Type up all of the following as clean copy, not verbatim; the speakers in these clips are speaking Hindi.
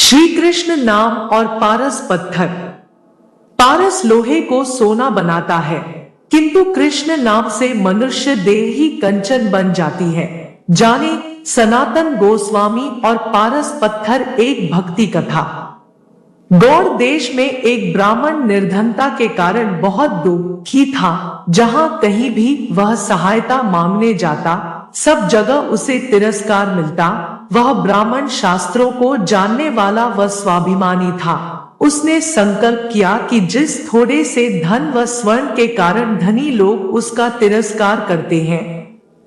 श्री कृष्ण नाम और पारस पत्थर। पारस लोहे को सोना बनाता है, किंतु कृष्ण नाम से मनुष्य देह ही कंचन बन जाती है। जाने सनातन गोस्वामी और पारस पत्थर। एक भक्ति कथा। गौड़ देश में एक ब्राह्मण निर्धनता के कारण बहुत दुखी था। जहां कहीं भी वह सहायता मांगने जाता, सब जगह उसे तिरस्कार मिलता। वह ब्राह्मण शास्त्रों को जानने वाला व स्वाभिमानी था। उसने संकल्प किया कि जिस थोड़े से धन व स्वर्ण के कारण धनी लोग उसका तिरस्कार करते हैं,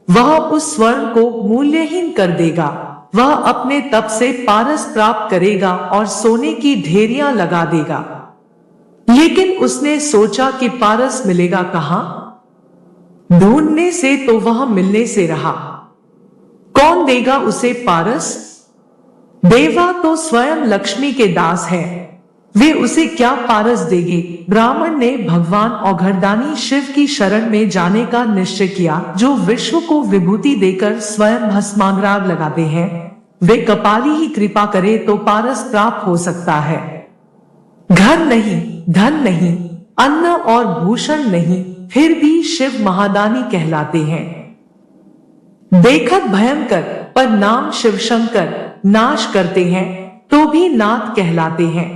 वह उस स्वर्ण को मूल्यहीन कर देगा। वह अपने तप से पारस प्राप्त करेगा और सोने की ढेरियां लगा देगा। लेकिन उसने सोचा कि पारस मिलेगा कहां? ढूंढने से तो वह मिलने से रहा। कौन देगा उसे पारस? देवा तो स्वयं लक्ष्मी के दास है, वे उसे क्या पारस देंगे? ब्राह्मण ने भगवान औघड़दानी शिव की शरण में जाने का निश्चय किया, जो विश्व को विभूति देकर स्वयं भस्मांगराग लगाते हैं। वे कपाली ही कृपा करे तो पारस प्राप्त हो सकता है। घर नहीं, धन नहीं, अन्न और भूषण नहीं, फिर भी शिव महादानी कहलाते हैं। देखत भयंकर पर नाम शिव शंकर, नाश करते हैं तो भी नाथ कहलाते हैं।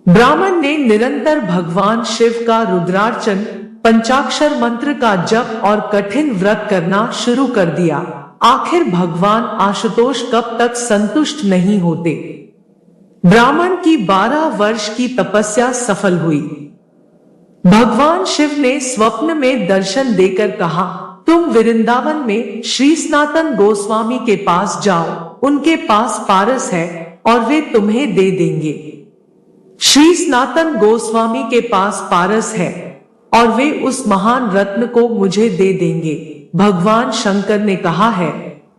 ब्राह्मण ने निरंतर भगवान शिव का रुद्रार्चन, पंचाक्षर मंत्र का जप और कठिन व्रत करना शुरू कर दिया। आखिर भगवान आशुतोष कब तक संतुष्ट नहीं होते। ब्राह्मण की 12 वर्ष की तपस्या सफल हुई। भगवान शिव ने स्वप्न में दर्शन देकर कहा, तुम वृंदावन में श्री सनातन गोस्वामी के पास जाओ, उनके पास पारस है और वे तुम्हें दे देंगे। श्री सनातन गोस्वामी के पास पारस है और वे उस महान रत्न को मुझे दे देंगे। भगवान शंकर ने कहा है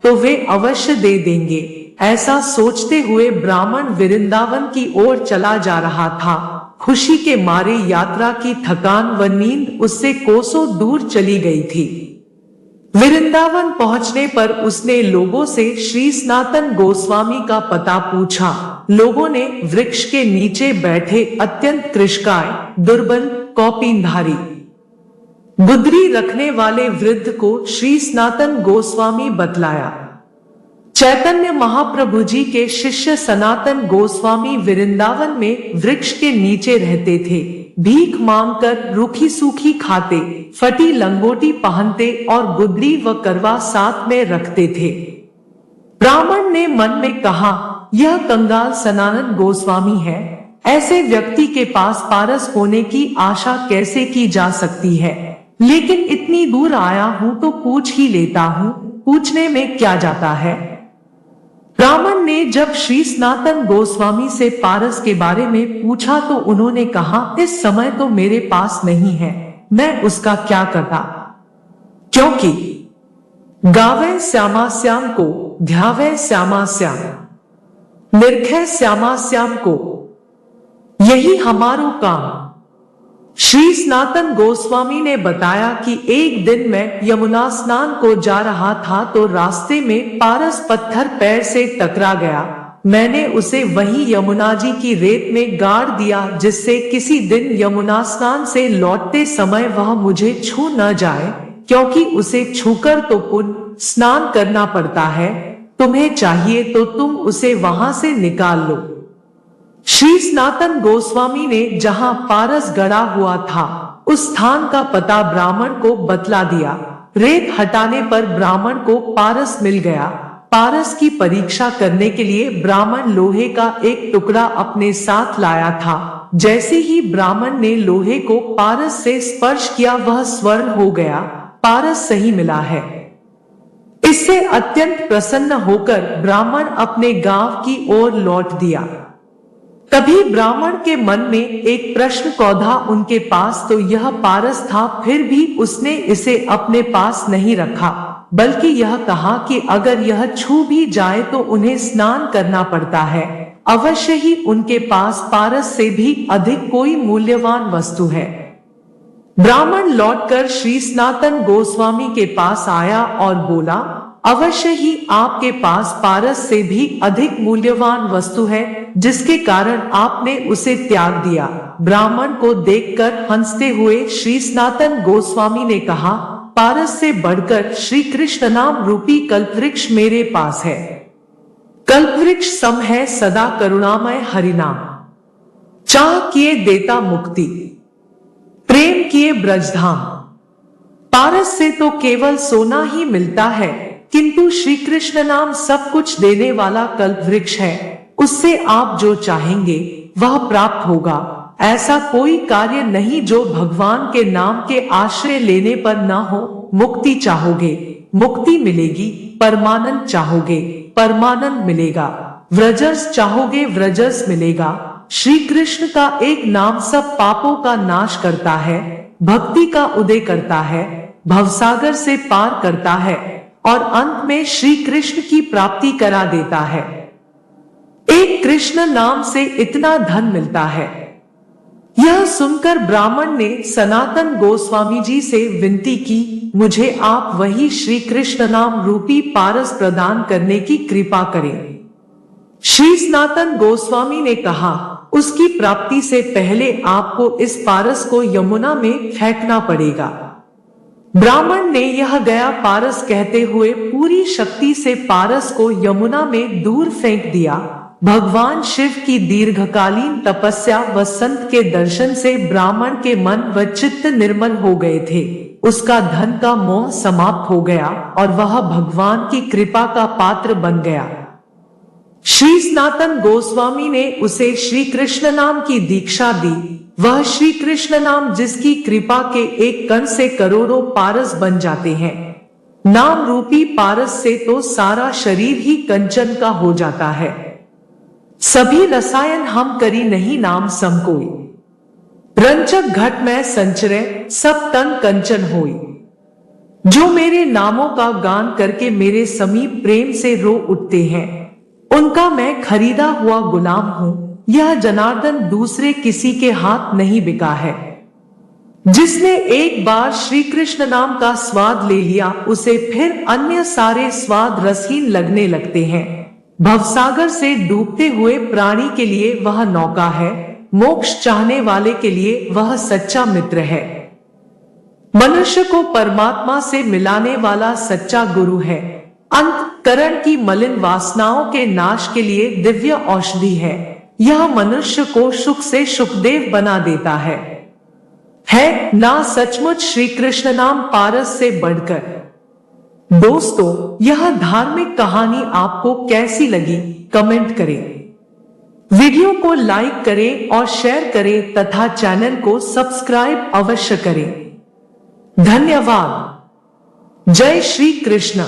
तो वे अवश्य दे देंगे। ऐसा सोचते हुए ब्राह्मण वृंदावन की ओर चला जा रहा था। खुशी के मारे यात्रा की थकान व नींद उससे कोसों दूर चली गई थी। वृंदावन पहुंचने पर उसने लोगों से श्री सनातन गोस्वामी का पता पूछा। लोगों ने वृक्ष के नीचे बैठे अत्यंत कृशकाय, दुर्बल, कौपीनधारी, गुदरी रखने वाले वृद्ध को श्री सनातन गोस्वामी बतलाया। चैतन्य महाप्रभु जी के शिष्य सनातन गोस्वामी वृंदावन में वृक्ष के नीचे रहते थे। भीख मांगकर रूखी सूखी खाते, फटी लंगोटी पहनते और गुदरी व करवा साथ में रखते थे। ब्राह्मण ने मन में कहा, यह कंगाल सनातन गोस्वामी है। ऐसे व्यक्ति के पास पारस होने की आशा कैसे की जा सकती है? लेकिन इतनी दूर आया हूं तो पूछ ही लेता हूं, पूछने में क्या जाता है। ब्राह्मण ने जब श्री सनातन गोस्वामी से पारस के बारे में पूछा तो उन्होंने कहा, इस समय तो मेरे पास नहीं है, मैं उसका क्या करता? क्योंकि गावे श्यामा श्याम को, ध्यावे श्यामा श्याम, निर्खय श्यामा श्याम को, यही हमारो काम। श्री सनातन गोस्वामी ने बताया कि एक दिन मैं यमुना स्नान को जा रहा था तो रास्ते में पारस पत्थर पैर से टकरा गया। मैंने उसे वहीं यमुना जी की रेत में गाड़ दिया, जिससे किसी दिन यमुना स्नान से लौटते समय वह मुझे छू न जाए, क्योंकि उसे छूकर तो पुण्य स्नान करना पड़ता है। तुम्हें चाहिए तो तुम उसे वहां से निकाल लो। श्री सनातन गोस्वामी ने जहां पारस गड़ा हुआ था, उस स्थान का पता ब्राह्मण को बतला दिया। रेत हटाने पर ब्राह्मण को पारस मिल गया। पारस की परीक्षा करने के लिए ब्राह्मण लोहे का एक टुकड़ा अपने साथ लाया था। जैसे ही ब्राह्मण ने लोहे को पारस से स्पर्श किया, वह स्वर्ण हो गया। पारस सही मिला है। इससे अत्यंत प्रसन्न होकर ब्राह्मण अपने गांव की ओर लौट दिया। तभी ब्राह्मण के मन में एक प्रश्न कौधा उनके पास तो यह पारस था, फिर भी उसने इसे अपने पास नहीं रखा, बल्कि यह कहा कि अगर यह छू भी जाए तो उन्हें स्नान करना पड़ता है। अवश्य ही उनके पास पारस से भी अधिक कोई मूल्यवान वस्तु है। ब्राह्मण लौटकर श्री सनातन गोस्वामी के पास आया और बोला, अवश्य ही आपके पास पारस से भी अधिक मूल्यवान वस्तु है, जिसके कारण आपने उसे त्याग दिया। ब्राह्मण को देखकर हंसते हुए श्री सनातन गोस्वामी ने कहा, पारस से बढ़कर श्री कृष्ण नाम रूपी कल्पवृक्ष मेरे पास है। कल्पवृक्ष सम है सदा करुणामय हरिनाम। चाह किए देता मुक्ति, प्रेम किए ब्रजधाम। पारस से तो केवल सोना ही मिलता है, किंतु श्री कृष्ण नाम सब कुछ देने वाला कल्पवृक्ष है। उससे आप जो चाहेंगे वह प्राप्त होगा। ऐसा कोई कार्य नहीं जो भगवान के नाम के आश्रय लेने पर न हो। मुक्ति चाहोगे, मुक्ति मिलेगी। परमानंद चाहोगे, परमानंद मिलेगा। व्रजस चाहोगे, व्रजस मिलेगा। श्री कृष्ण का एक नाम सब पापों का नाश करता है, भक्ति का उदय करता है, भवसागर से पार करता है और अंत में श्री कृष्ण की प्राप्ति करा देता है। एक कृष्ण नाम से इतना धन मिलता है। यह सुनकर ब्राह्मण ने सनातन गोस्वामी जी से विनती की, मुझे आप वही श्री कृष्ण नाम रूपी पारस प्रदान करने की कृपा करें। श्री सनातन गोस्वामी ने कहा, उसकी प्राप्ति से पहले आपको इस पारस को यमुना में फेंकना पड़ेगा। ब्राह्मण ने यह गया पारस कहते हुए पूरी शक्ति से पारस को यमुना में दूर फेंक दिया। भगवान शिव की दीर्घकालीन तपस्या व संत के दर्शन से ब्राह्मण के मन व चित्त निर्मल हो गए थे। उसका धन का मोह समाप्त हो गया और वह भगवान की कृपा का पात्र बन गया। श्री सनातन गोस्वामी ने उसे श्री कृष्ण नाम की दीक्षा दी। वह श्री कृष्ण नाम जिसकी कृपा के एक कण से करोड़ों पारस बन जाते हैं। नाम रूपी पारस से तो सारा शरीर ही कंचन का हो जाता है। सभी रसायन हम करी नहीं नाम सम कोई। रंचक घट में संचरे सब तन कंचन होई। जो मेरे नामों का गान करके मेरे समीप प्रेम से रो उठते हैं, उनका मैं खरीदा हुआ गुलाम हूं। यह जनार्दन दूसरे किसी के हाथ नहीं बिका है। जिसने एक बार श्री कृष्ण नाम का स्वाद ले लिया, उसे फिर अन्य सारे स्वाद रसहीन लगने लगते हैं। भवसागर से डूबते हुए प्राणी के लिए वह नौका है, मोक्ष चाहने वाले के लिए वह सच्चा मित्र है। मनुष्य को परमात्मा से मिलाने वाला सच्चा गुरु है। अंतःकरण की मलिन वासनाओं के नाश के लिए दिव्य औषधि है। यह मनुष्य को सुख से सुखदेव बना देता है ना सचमुच श्री कृष्ण नाम पारस से बढ़कर। दोस्तों, यह धार्मिक कहानी आपको कैसी लगी कमेंट करें। वीडियो को लाइक करें और शेयर करें तथा चैनल को सब्सक्राइब अवश्य करें। धन्यवाद। जय श्री कृष्ण।